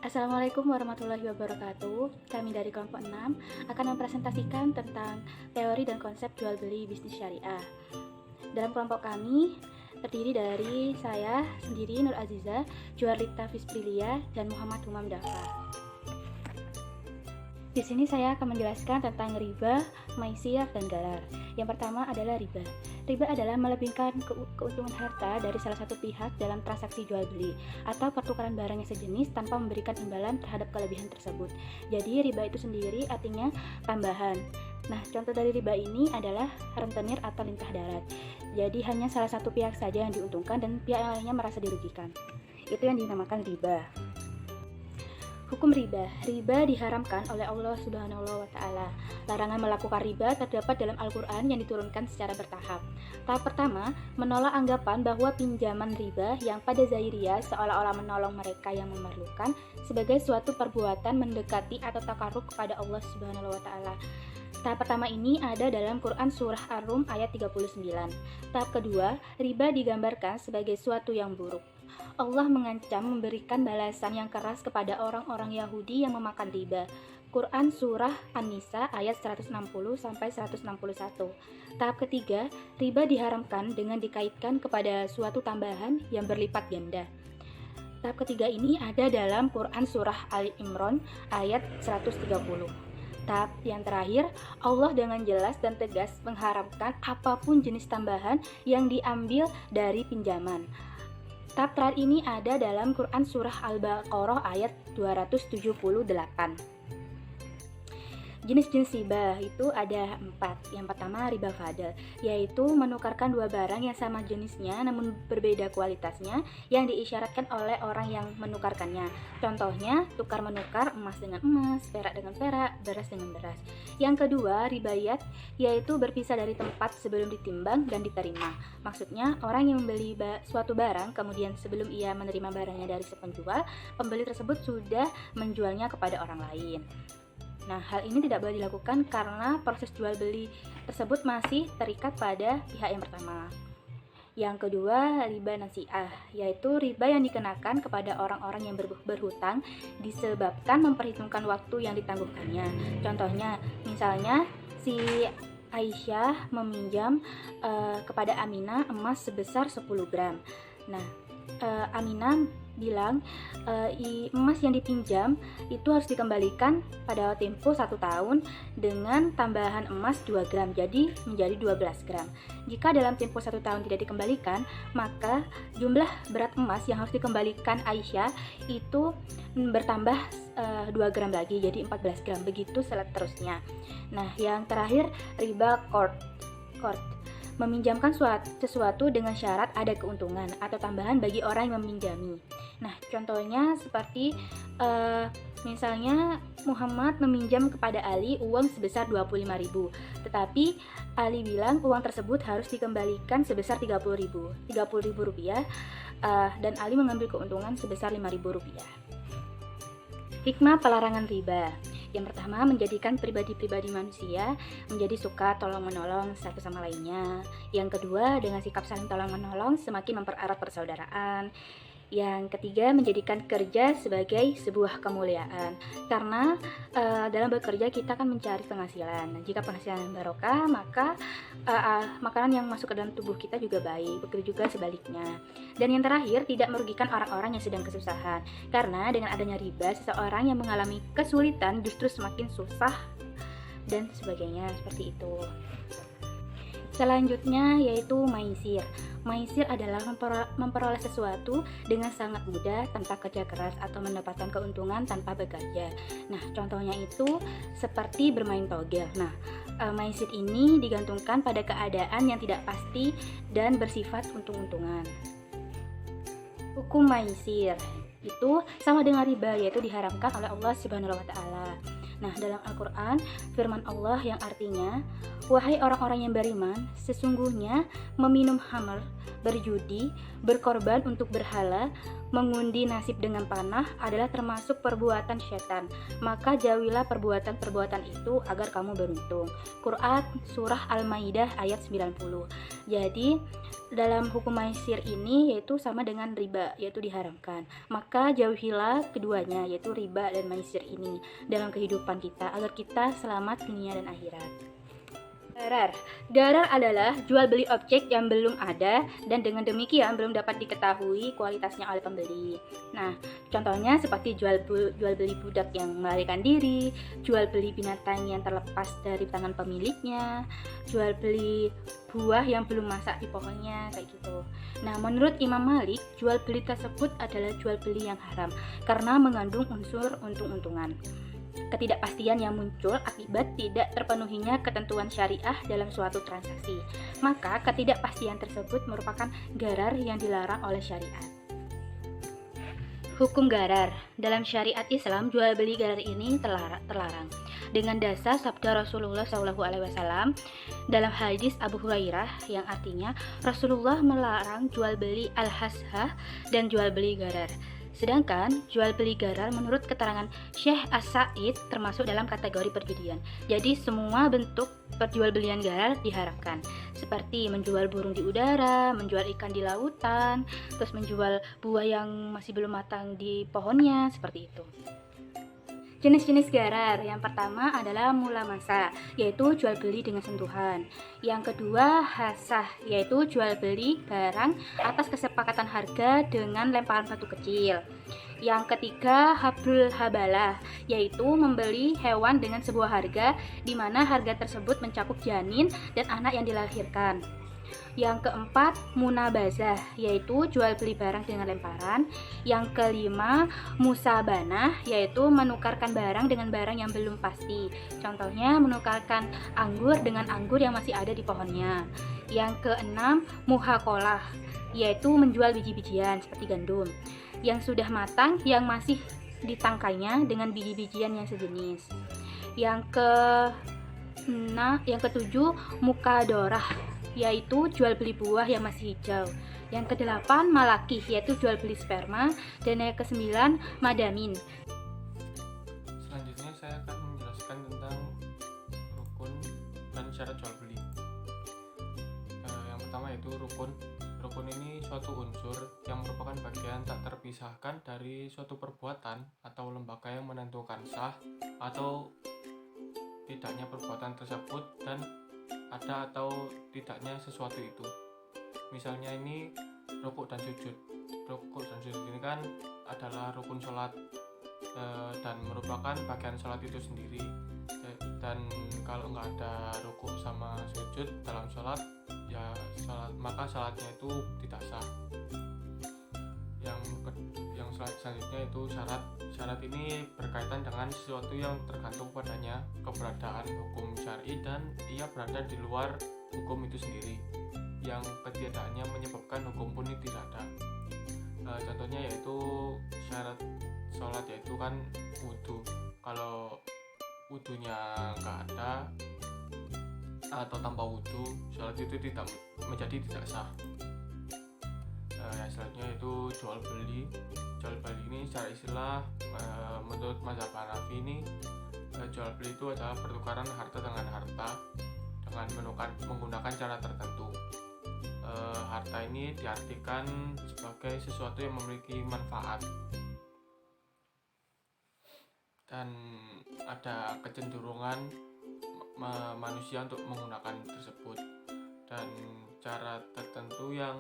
Assalamualaikum warahmatullahi wabarakatuh. Kami dari kelompok 6 akan mempresentasikan tentang teori dan konsep jual beli bisnis syariah. Dalam kelompok kami terdiri dari saya sendiri, Nur Aziza, Juarlita Fisprilia, dan Muhammad Humam Dafa. Di sini saya akan menjelaskan tentang riba, maisir, dan garar. Yang pertama adalah riba. Riba adalah melebihkan keuntungan harta dari salah satu pihak dalam transaksi jual beli atau pertukaran barang yang sejenis tanpa memberikan imbalan terhadap kelebihan tersebut. Jadi riba itu sendiri artinya tambahan. Nah, contoh dari riba ini adalah rentenir atau lintah darat. Jadi hanya salah satu pihak saja yang diuntungkan dan pihak yang lainnya merasa dirugikan. Itu yang dinamakan riba. Hukum riba. Riba diharamkan oleh Allah Subhanahu wa taala. Larangan melakukan riba terdapat dalam Al-Qur'an yang diturunkan secara bertahap. Tahap pertama, menolak anggapan bahwa pinjaman riba yang pada zahiriyah seolah-olah menolong mereka yang memerlukan sebagai suatu perbuatan mendekati atau takarrub kepada Allah Subhanahu wa taala. Tahap pertama ini ada dalam Quran Surah Ar-Rum ayat 39. Tahap kedua, riba digambarkan sebagai suatu yang buruk. Allah mengancam memberikan balasan yang keras kepada orang-orang Yahudi yang memakan riba. Quran Surah An-Nisa ayat 160-161. Tahap ketiga, riba diharamkan dengan dikaitkan kepada suatu tambahan yang berlipat ganda. Tahap ketiga ini ada dalam Quran Surah Ali Imran ayat 130. Tahap yang terakhir, Allah dengan jelas dan tegas mengharamkan apapun jenis tambahan yang diambil dari pinjaman. Tahap terakhir ini ada dalam Quran Surah Al-Baqarah ayat 278. Jenis-jenis riba itu ada 4. Yang pertama riba fadl, yaitu menukarkan dua barang yang sama jenisnya namun berbeda kualitasnya yang diisyaratkan oleh orang yang menukarkannya. Contohnya tukar menukar emas dengan emas, perak dengan perak, beras dengan beras. Yang kedua ribayat, yaitu berpisah dari tempat sebelum ditimbang dan diterima. Maksudnya orang yang membeli suatu barang kemudian sebelum ia menerima barangnya dari si penjual, pembeli tersebut sudah menjualnya kepada orang lain. Nah, hal ini tidak boleh dilakukan karena proses jual beli tersebut masih terikat pada pihak yang pertama. Yang kedua, riba nasi'ah, yaitu riba yang dikenakan kepada orang-orang yang berhutang disebabkan memperhitungkan waktu yang ditangguhkannya. Contohnya, misalnya si Aisyah meminjam kepada Aminah emas sebesar 10 gram. Nah, Aminah bilang emas yang dipinjam itu harus dikembalikan pada tempo 1 tahun dengan tambahan emas 2 gram, jadi menjadi 12 gram. Jika dalam tempo 1 tahun tidak dikembalikan, maka jumlah berat emas yang harus dikembalikan Aisyah itu bertambah 2 gram lagi, jadi 14 gram, begitu seterusnya. Nah, yang terakhir riba qard, meminjamkan sesuatu dengan syarat ada keuntungan atau tambahan bagi orang yang meminjami. Nah, contohnya seperti misalnya Muhammad meminjam kepada Ali uang sebesar 25.000, tetapi Ali bilang uang tersebut harus dikembalikan sebesar 30.000 rupiah, dan Ali mengambil keuntungan sebesar 5.000 rupiah. Hikmah pelarangan riba. Yang pertama, menjadikan pribadi-pribadi manusia menjadi suka tolong-menolong satu sama lainnya. Yang kedua, dengan sikap saling tolong-menolong semakin mempererat persaudaraan. Yang ketiga, menjadikan kerja sebagai sebuah kemuliaan. Karena dalam bekerja kita kan mencari penghasilan. Jika penghasilan barokah, maka makanan yang masuk ke dalam tubuh kita juga baik. Begitu juga sebaliknya. Dan yang terakhir, tidak merugikan orang-orang yang sedang kesusahan. Karena dengan adanya riba, seseorang yang mengalami kesulitan justru semakin susah dan sebagainya, seperti itu. Selanjutnya yaitu maisir. Maisir adalah memperoleh sesuatu dengan sangat mudah tanpa kerja keras atau mendapatkan keuntungan tanpa bekerja. Nah, contohnya itu seperti bermain togel. Nah, maisir ini digantungkan pada keadaan yang tidak pasti dan bersifat untung-untungan. Hukum maisir itu sama dengan riba, yaitu diharamkan oleh Allah Subhanahu wa taala. Nah, dalam Al-Qur'an firman Allah yang artinya Wahai orang-orang yang beriman, sesungguhnya meminum khamr, berjudi, berkorban untuk berhala, mengundi nasib dengan panah adalah termasuk perbuatan syaitan. Maka jauhilah perbuatan-perbuatan itu agar kamu beruntung. Quran Surah Al-Maidah ayat 90. Jadi dalam hukum maisir ini yaitu sama dengan riba, yaitu diharamkan. Maka jauhilah keduanya, yaitu riba dan maisir ini dalam kehidupan kita agar kita selamat dunia dan akhirat. Garar adalah jual beli objek yang belum ada dan dengan demikian belum dapat diketahui kualitasnya oleh pembeli. Nah, contohnya seperti jual beli budak yang melarikan diri, jual beli binatang yang terlepas dari tangan pemiliknya, jual beli buah yang belum masak di pohonnya, kayak gitu. Nah, menurut Imam Malik, jual beli tersebut adalah jual beli yang haram karena mengandung unsur untung-untungan. Ketidakpastian yang muncul akibat tidak terpenuhinya ketentuan syariah dalam suatu transaksi. Maka ketidakpastian tersebut merupakan garar yang dilarang oleh syariat. Hukum garar. Dalam syariat Islam, jual beli garar ini terlarang. Dengan dasar sabda Rasulullah SAW dalam hadis Abu Hurairah yang artinya Rasulullah melarang jual beli al-hashah dan jual beli garar. Sedangkan jual beli garar menurut keterangan Syekh As-Sa'id termasuk dalam kategori perjudian. Jadi semua bentuk perjualbelian garar diharamkan, seperti menjual burung di udara, menjual ikan di lautan, terus menjual buah yang masih belum matang di pohonnya, seperti itu. Jenis-jenis garar, yang pertama adalah mulamasa, yaitu jual beli dengan sentuhan. Yang kedua, hasah, yaitu jual beli barang atas kesepakatan harga dengan lemparan batu kecil. Yang ketiga, hablul habalah, yaitu membeli hewan dengan sebuah harga, di mana harga tersebut mencakup janin dan anak yang dilahirkan. Yang keempat, munabazah, yaitu jual beli barang dengan lemparan. Yang kelima, musabanah, yaitu menukarkan barang dengan barang yang belum pasti. Contohnya menukarkan anggur dengan anggur yang masih ada di pohonnya. Yang keenam, muhakolah, yaitu menjual biji-bijian seperti gandum yang sudah matang yang masih ditangkainya dengan biji-bijian yang sejenis. Yang ketujuh, mukadorah, yaitu jual beli buah yang masih hijau. Yang kedelapan, malakih, yaitu jual beli sperma. Dan yang kesembilan, madamin. Selanjutnya saya akan menjelaskan tentang rukun dan syarat jual beli. Yang pertama yaitu rukun. Rukun ini suatu unsur yang merupakan bagian tak terpisahkan dari suatu perbuatan atau lembaga yang menentukan sah atau tidaknya perbuatan tersebut dan ada atau tidaknya sesuatu itu. Misalnya ini rukuk dan sujud. Rukuk dan sujud ini kan adalah rukun sholat dan merupakan bagian sholat itu sendiri. Dan kalau nggak ada rukuk sama sujud dalam sholat, maka sholatnya itu tidak sah. Yang selanjutnya itu syarat. Syarat ini berkaitan dengan sesuatu yang tergantung padanya keberadaan hukum syar'i dan ia berada di luar hukum itu sendiri, yang ketiadaannya menyebabkan hukum pun tidak ada. Contohnya yaitu syarat sholat, yaitu kan wudhu. Kalau wudhunya nggak ada atau tanpa wudhu, sholat itu menjadi tidak sah. Yang selanjutnya itu jual beli. Jual beli ini secara istilah menurut mazhab Hanafi ini jual beli itu adalah pertukaran harta dengan harta dengan menggunakan cara tertentu. Harta ini diartikan sebagai sesuatu yang memiliki manfaat dan ada kecenderungan manusia untuk menggunakan tersebut, dan cara tertentu yang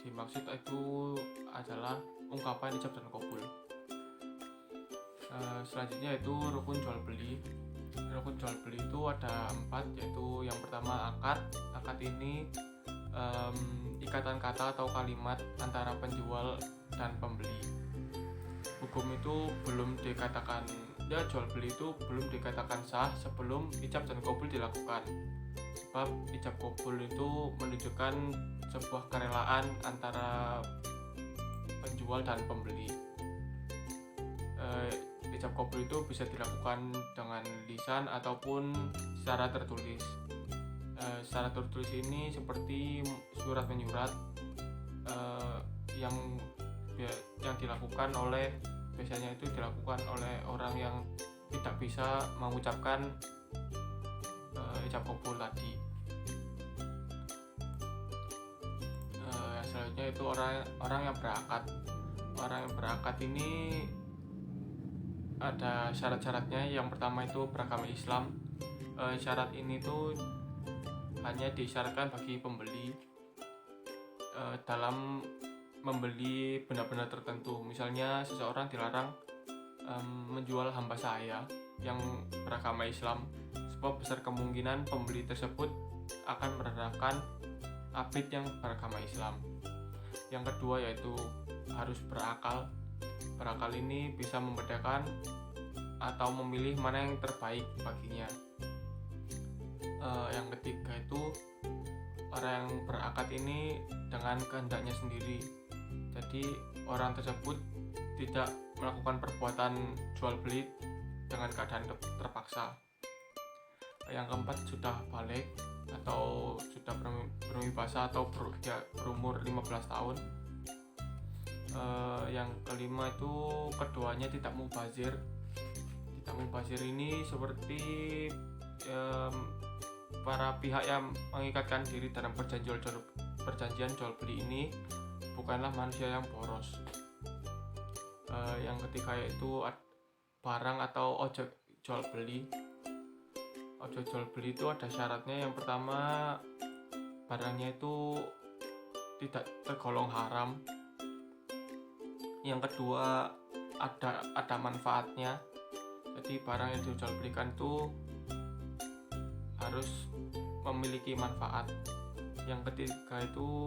dimaksud itu adalah ungkapan ijab dan qabul. Selanjutnya itu rukun jual beli. Rukun jual beli itu ada 4, yaitu yang pertama akad. Akad ini ikatan kata atau kalimat antara penjual dan pembeli. Hukum itu belum dikatakan, jual beli itu belum dikatakan sah sebelum ijab dan qabul dilakukan. Sebab ijab qabul itu menunjukkan sebuah kerelaan antara penjual dan pembeli. Ijab qabul itu bisa dilakukan dengan lisan ataupun secara tertulis. Secara tertulis ini seperti surat menyurat yang dilakukan oleh, biasanya itu dilakukan oleh orang yang tidak bisa mengucapkan ijab kabul tadi. Yang selanjutnya itu orang yang berakad. Orang yang berakad ini ada syarat-syaratnya. Yang pertama itu beragama Islam. Syarat ini tuh hanya disyaratkan bagi pembeli dalam membeli benda-benda tertentu. Misalnya seseorang dilarang menjual hamba sahaya yang beragama Islam, sebab besar kemungkinan pembeli tersebut akan menerapkan abid yang beragama Islam. Yang kedua yaitu harus berakal. Berakal ini bisa membedakan atau memilih mana yang terbaik baginya. Yang ketiga itu orang yang berakad ini dengan kehendaknya sendiri. Jadi orang tersebut tidak melakukan perbuatan jual beli dengan keadaan terpaksa. Yang keempat sudah balik atau sudah berwibasa atau berumur 15 tahun. Yang kelima itu keduanya tidak mubazir. Tidak mubazir ini seperti para pihak yang mengikatkan diri dalam perjanjian jual beli ini bukanlah manusia yang boros. Yang ketiga yaitu barang atau objek jual beli. Objek jual beli itu ada syaratnya. Yang pertama, barangnya itu tidak tergolong haram. Yang kedua, ada manfaatnya. Jadi barang yang dijual belikan itu harus memiliki manfaat. Yang ketiga itu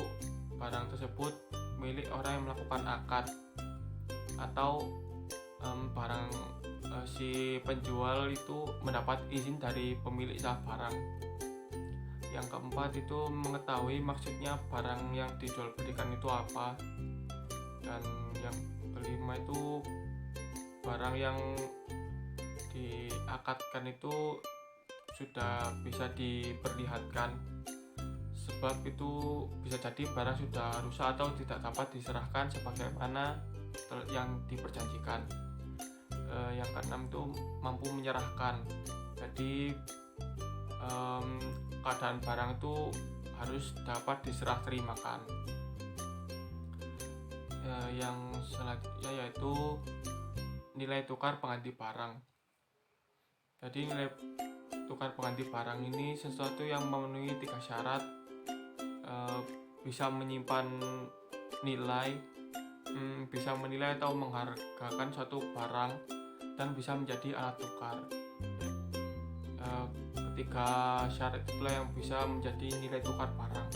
barang tersebut milik orang yang melakukan akad, atau barang si penjual itu mendapat izin dari pemilik sah barang. Yang keempat itu mengetahui maksudnya barang yang dijual belikan itu apa. Dan yang kelima itu barang yang diakadkan itu sudah bisa diperlihatkan, sebab itu bisa jadi barang sudah rusak atau tidak dapat diserahkan sebagaimana yang diperjanjikan. Yang keenam itu mampu menyerahkan. Jadi keadaan barang itu harus dapat diserah terimakan. Yang selanjutnya yaitu nilai tukar pengganti barang. Jadi nilai tukar pengganti barang ini sesuatu yang memenuhi 3 syarat. Bisa menyimpan nilai, bisa menilai atau menghargakan suatu barang, dan bisa menjadi alat tukar. Ketiga syarat itulah yang bisa menjadi nilai tukar barang.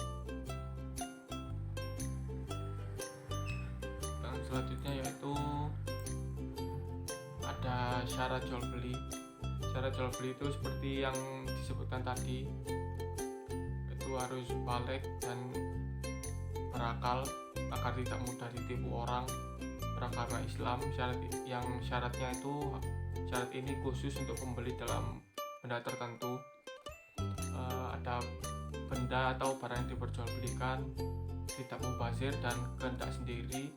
Yang selanjutnya yaitu ada syarat jual beli. Syarat jual beli itu seperti yang disebutkan tadi, itu harus balik dan berakal agar tidak mudah ditipu orang, beragama Islam. Syaratnya itu, syarat ini khusus untuk pembeli dalam benda tertentu. Ada benda atau barang yang diperjualbelikan tidak mubazir dan kehendak sendiri,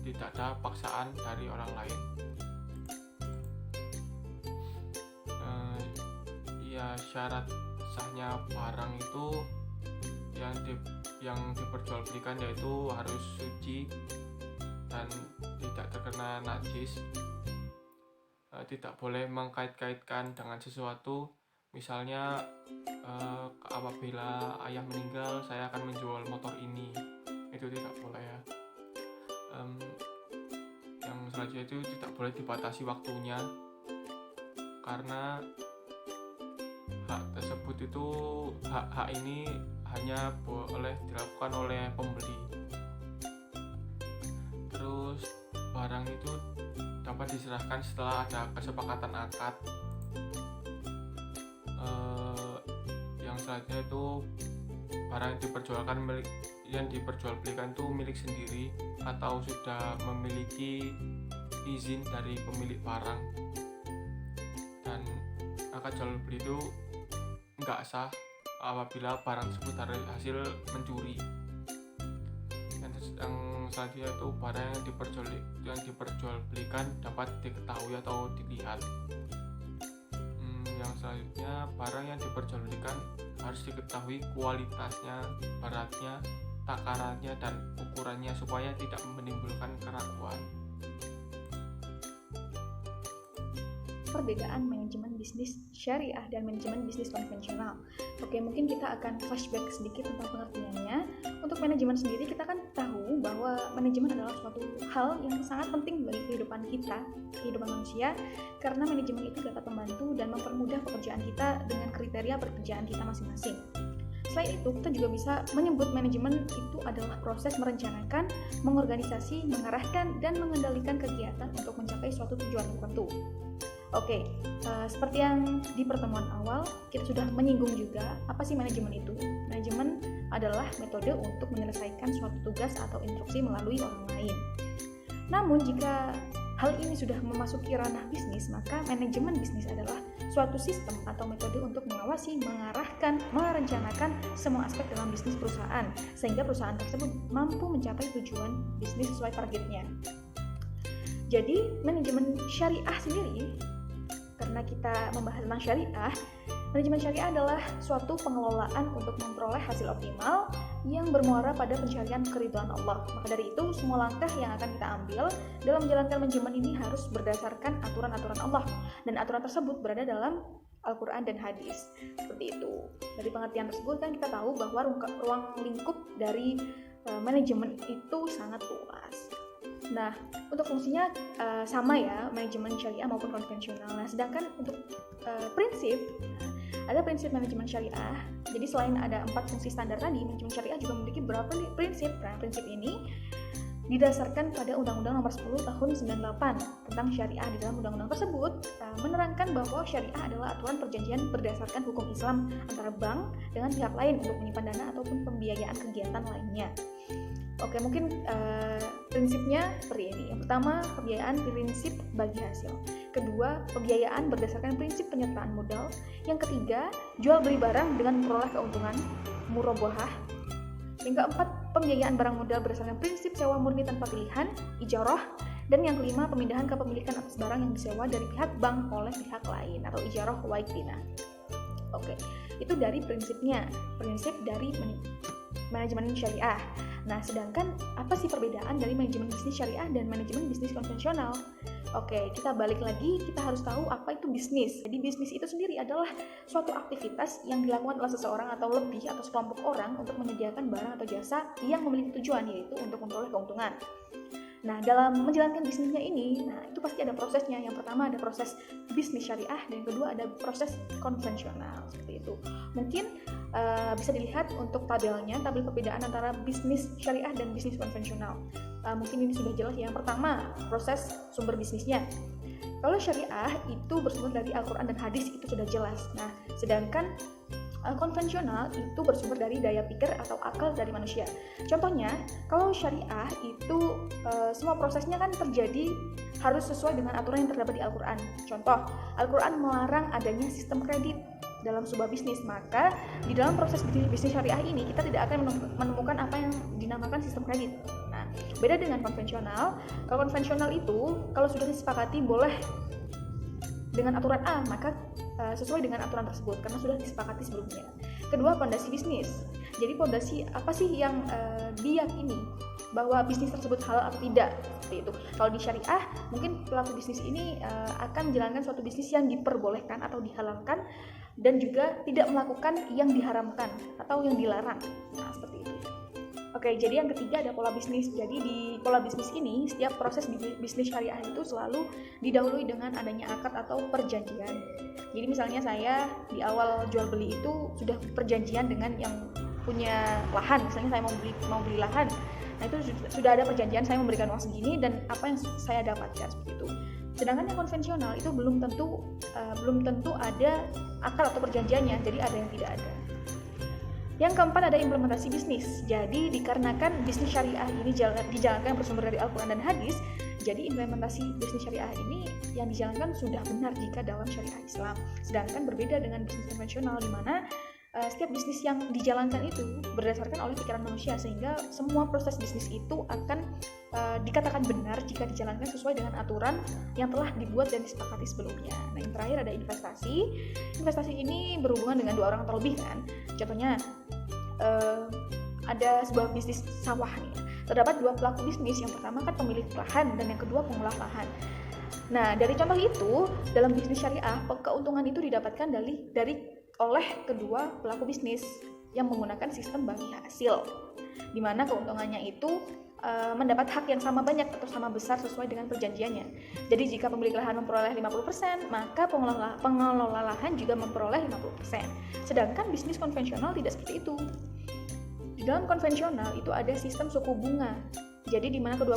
tidak ada paksaan dari orang lain. Syarat sahnya barang itu yang diperjualbelikan yaitu harus suci dan tidak terkena najis. Tidak boleh mengkait-kaitkan dengan sesuatu. Misalnya apabila ayah meninggal, saya akan menjual motor ini, itu tidak boleh ya. Yang selanjutnya itu tidak boleh dibatasi waktunya, karena hak tersebut itu hak ini hanya boleh dilakukan oleh pembeli. Terus barang itu dapat diserahkan setelah ada kesepakatan akad. Yang selanjutnya itu barang yang diperjualbelikan itu milik sendiri atau sudah memiliki izin dari pemilik barang, dan akad jual beli itu nggak sah apabila barang tersebut dari hasil mencuri. Yang selanjutnya itu barang yang diperjualbelikan dapat diketahui atau dilihat. Yang selanjutnya, barang yang diperjualbelikan harus diketahui kualitasnya, beratnya, takarannya, dan ukurannya supaya tidak menimbulkan keraguan. Perbedaan manajemen bisnis syariah dan manajemen bisnis konvensional. Oke, mungkin kita akan flashback sedikit tentang pengertiannya. Untuk manajemen sendiri, kita kan tahu bahwa manajemen adalah suatu hal yang sangat penting bagi kehidupan kita, kehidupan manusia, karena manajemen itu dapat membantu dan mempermudah pekerjaan kita dengan kriteria pekerjaan kita masing-masing. Selain itu, kita juga bisa menyebut manajemen itu adalah proses merencanakan, mengorganisasi, mengarahkan, dan mengendalikan kegiatan untuk mencapai suatu tujuan tertentu. Oke, seperti yang di pertemuan awal, kita sudah menyinggung juga apa sih manajemen itu. Manajemen adalah metode untuk menyelesaikan suatu tugas atau instruksi melalui orang lain. Namun, jika hal ini sudah memasuki ranah bisnis, maka manajemen bisnis adalah suatu sistem atau metode untuk mengawasi, mengarahkan, merencanakan semua aspek dalam bisnis perusahaan, sehingga perusahaan tersebut mampu mencapai tujuan bisnis sesuai targetnya. Jadi, manajemen syariah sendiri, karena kita membahas tentang syariah, manajemen syariah adalah suatu pengelolaan untuk memperoleh hasil optimal yang bermuara pada pencarian keridhaan Allah. Maka dari itu, semua langkah yang akan kita ambil dalam menjalankan manajemen ini harus berdasarkan aturan-aturan Allah, dan aturan tersebut berada dalam Al-Quran dan hadis. Seperti itu. Dari pengertian tersebut kan kita tahu bahwa ruang lingkup dari manajemen itu sangat luas. Nah, untuk fungsinya sama ya, manajemen syariah maupun konvensional. Nah, sedangkan untuk prinsip, ada prinsip manajemen syariah. Jadi selain ada 4 fungsi standar tadi, manajemen syariah juga memiliki beberapa prinsip. Nah, prinsip ini didasarkan pada Undang-Undang Nomor 10 Tahun 98 tentang syariah. Di dalam undang-undang tersebut menerangkan bahwa syariah adalah aturan perjanjian berdasarkan hukum Islam antara bank dengan pihak lain untuk menyimpan dana ataupun pembiayaan kegiatan lainnya. Oke, mungkin prinsipnya seperti ini. Yang pertama, pembiayaan prinsip bagi hasil. Kedua, pembiayaan berdasarkan prinsip penyertaan modal. Yang ketiga, jual beli barang dengan memperoleh keuntungan, murabahah. Yang keempat, pembiayaan barang modal berdasarkan prinsip sewa murni tanpa pilihan, ijarah. Dan yang kelima, pemindahan kepemilikan atas barang yang disewa dari pihak bank oleh pihak lain atau ijarah waitina. Oke, itu dari prinsipnya, prinsip dari manajemen syariah. Nah, sedangkan apa sih perbedaan dari manajemen bisnis syariah dan manajemen bisnis konvensional? Oke, kita balik lagi, kita harus tahu apa itu bisnis. Jadi bisnis itu sendiri adalah suatu aktivitas yang dilakukan oleh seseorang atau lebih atau sekelompok orang untuk menyediakan barang atau jasa yang memiliki tujuan, yaitu untuk memperoleh keuntungan. Nah, dalam menjalankan bisnisnya ini, itu pasti ada prosesnya. Yang pertama ada proses bisnis syariah, dan yang kedua ada proses konvensional, seperti itu. Mungkin bisa dilihat untuk tabelnya, tabel perbedaan antara bisnis syariah dan bisnis konvensional. Mungkin ini sudah jelas. Yang pertama, proses sumber bisnisnya. Kalau syariah itu bersumber dari Al-Quran dan hadis, itu sudah jelas. Nah, sedangkan konvensional itu bersumber dari daya pikir atau akal dari manusia. Contohnya, kalau syariah itu semua prosesnya kan terjadi harus sesuai dengan aturan yang terdapat di Al-Quran. Contoh, Al-Quran melarang adanya sistem kredit dalam sebuah bisnis. Maka di dalam proses bisnis syariah ini kita tidak akan menemukan apa yang dinamakan sistem kredit. Nah, beda dengan konvensional. Kalau konvensional itu kalau sudah disepakati boleh dengan aturan A, maka sesuai dengan aturan tersebut karena sudah disepakati sebelumnya. Kedua, fondasi bisnis. Jadi fondasi apa sih yang diyakini bahwa bisnis tersebut halal atau tidak, seperti itu. Kalau di syariah, mungkin pelaku bisnis ini akan menjalankan suatu bisnis yang diperbolehkan atau dihalalkan dan juga tidak melakukan yang diharamkan atau yang dilarang. Nah, seperti itu. Oke, jadi yang ketiga ada pola bisnis. Jadi di pola bisnis ini, setiap proses bisnis syariah itu selalu didahului dengan adanya akad atau perjanjian. Jadi misalnya saya di awal jual beli itu sudah perjanjian dengan yang punya lahan. Misalnya saya mau beli lahan. Nah, itu sudah ada perjanjian, saya memberikan uang segini dan apa yang saya dapatkan, seperti itu. Sedangkan yang konvensional itu belum tentu ada akad atau perjanjiannya, jadi ada yang tidak ada. Yang keempat ada implementasi bisnis. Jadi dikarenakan bisnis syariah ini dijalankan bersumber dari Al-Quran dan hadis, jadi implementasi bisnis syariah ini yang dijalankan sudah benar jika dalam syariah Islam. Sedangkan berbeda dengan bisnis konvensional di mana setiap bisnis yang dijalankan itu berdasarkan oleh pikiran manusia, sehingga semua proses bisnis itu akan dikatakan benar jika dijalankan sesuai dengan aturan yang telah dibuat dan disepakati sebelumnya. Nah, yang terakhir ada investasi. Investasi ini berhubungan dengan dua orang atau lebih kan. Contohnya ada sebuah bisnis sawah nih. Terdapat dua pelaku bisnis, yang pertama kan pemilik lahan dan yang kedua pengolah lahan. Nah, dari contoh itu, dalam bisnis syariah, keuntungan itu didapatkan oleh kedua pelaku bisnis yang menggunakan sistem bagi hasil, di mana keuntungannya itu mendapat hak yang sama banyak atau sama besar sesuai dengan perjanjiannya. Jadi jika pemilik lahan memperoleh 50%, maka pengelola lahan juga memperoleh 50%. Sedangkan bisnis konvensional tidak seperti itu. Di dalam konvensional itu ada sistem suku bunga. Jadi di mana kedua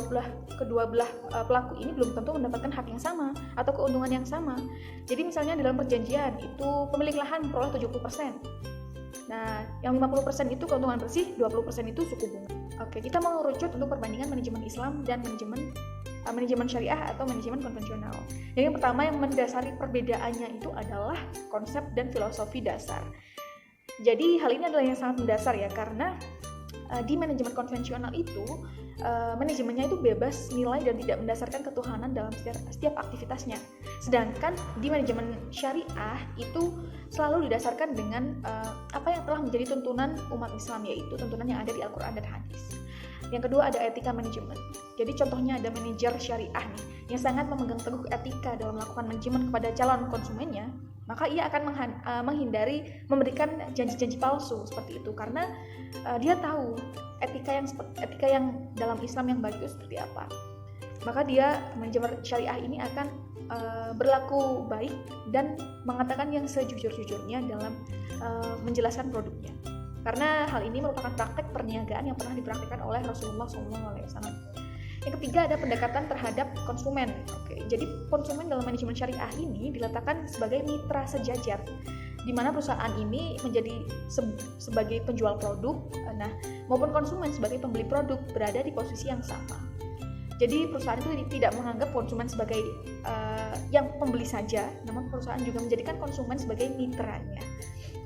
belah pelaku ini belum tentu mendapatkan hak yang sama atau keuntungan yang sama. Jadi misalnya dalam perjanjian itu pemilik lahan memperoleh 70%. Nah, yang 50% itu keuntungan bersih, 20% itu suku bunga. Oke, kita mau ngerucut untuk perbandingan manajemen Islam dan manajemen syariah atau manajemen konvensional. Yang pertama yang mendasari perbedaannya itu adalah konsep dan filosofi dasar. Jadi hal ini adalah yang sangat mendasar ya, karena di manajemen konvensional itu manajemennya itu bebas nilai dan tidak mendasarkan ketuhanan dalam setiap aktivitasnya. Sedangkan di manajemen syariah itu selalu didasarkan dengan apa yang telah menjadi tuntunan umat Islam, yaitu tuntunan yang ada di Al-Quran dan Hadis. Yang kedua ada etika manajemen. Jadi contohnya ada manajer syariah nih yang sangat memegang teguh etika dalam melakukan manajemen kepada calon konsumennya, maka ia akan menghindari memberikan janji-janji palsu seperti itu, karena dia tahu etika yang dalam Islam yang baik itu seperti apa. Maka dia manajemen syariah ini akan berlaku baik dan mengatakan yang sejujur-jujurnya dalam menjelaskan produknya. Karena hal ini merupakan praktek perniagaan yang pernah dipraktikkan oleh Rasulullah SAW. Yang ketiga ada pendekatan terhadap konsumen. Oke, jadi konsumen dalam manajemen syariah ini diletakkan sebagai mitra sejajar, di mana perusahaan ini menjadi sebagai penjual produk, maupun konsumen sebagai pembeli produk berada di posisi yang sama. Jadi perusahaan itu tidak menganggap konsumen sebagai yang pembeli saja, namun perusahaan juga menjadikan konsumen sebagai mitranya.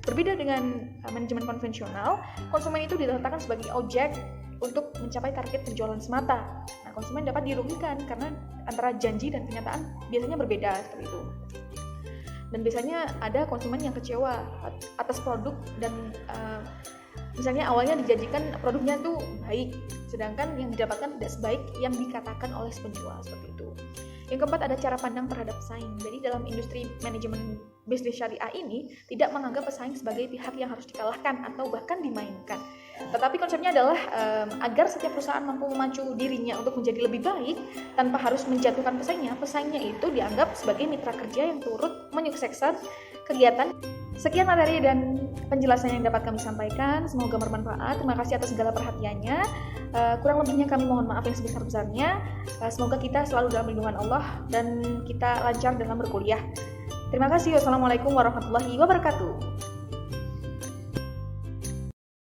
Berbeda dengan manajemen konvensional, konsumen itu diletakkan sebagai objek untuk mencapai target penjualan semata. Nah, konsumen dapat dirugikan karena antara janji dan kenyataan biasanya berbeda seperti itu. Dan biasanya ada konsumen yang kecewa atas produk dan misalnya awalnya dijanjikan produknya itu baik, sedangkan yang didapatkan tidak sebaik yang dikatakan oleh penjual seperti itu. Yang keempat ada cara pandang terhadap pesaing. Jadi dalam industri manajemen bisnis syariah ini tidak menganggap pesaing sebagai pihak yang harus dikalahkan atau bahkan dimainkan. Tetapi konsepnya adalah agar setiap perusahaan mampu memacu dirinya untuk menjadi lebih baik tanpa harus menjatuhkan pesaingnya itu dianggap sebagai mitra kerja yang turut menyukseskan kegiatan. Sekian materi dan penjelasan yang dapat kami sampaikan, semoga bermanfaat. Terima kasih atas segala perhatiannya. Kurang lebihnya kami mohon maaf yang sebesar-besarnya. Semoga kita selalu dalam lindungan Allah dan kita lancar dalam berkuliah. Terima kasih. Wassalamualaikum warahmatullahi wabarakatuh.